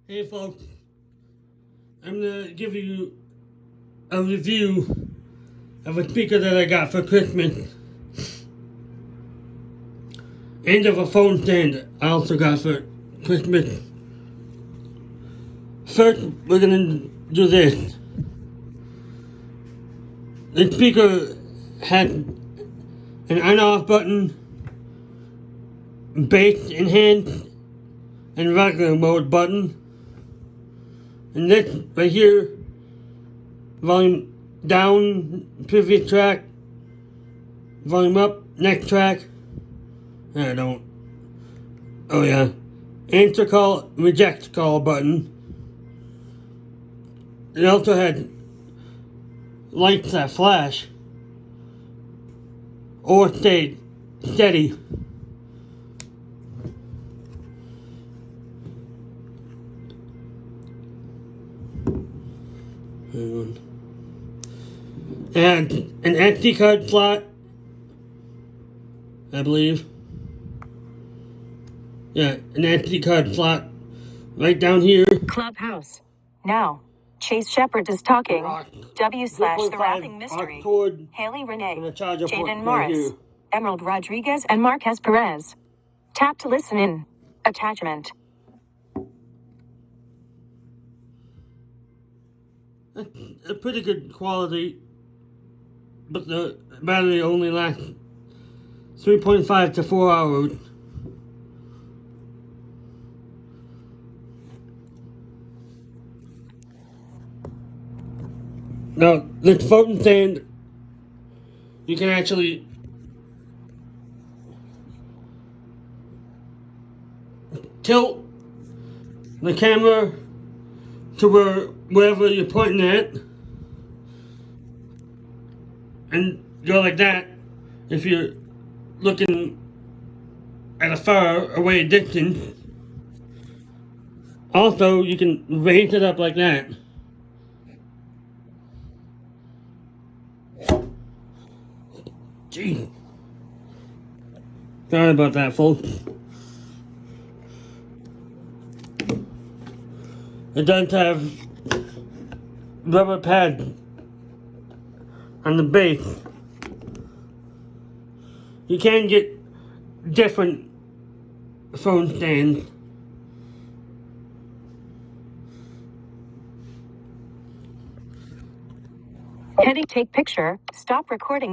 Hey folks, I'm gonna give you a review of a speaker that I got for Christmas and of a phone stand I also got for Christmas. First, we're gonna do this. The speaker has an on-off button, bass enhanced, and regular mode button. And this right here, volume down, previous track, volume up, next track. I don't. Oh yeah. Answer call, reject call button. It also had lights that flash or stay steady. And an SD card slot, I believe. Yeah, an SD card slot right down here. Clubhouse. Now, Chase Shepherd is talking. W/The Rapping Mystery. Haley Renee. Jaden Morris. Emerald Rodriguez and Marquez Perez. Tap to listen in. Attachment. A pretty good quality, but the battery only lasts 3.5 to 4 hours. Now, this phone stand, you can actually tilt the camera to wherever you're pointing at, and go like that if you're looking at a far away distance. Also, you can raise it up like that. Gee. Sorry about that, folks. It does have rubber pads on the base. You can get different phone stands. Heading take picture. Stop recording.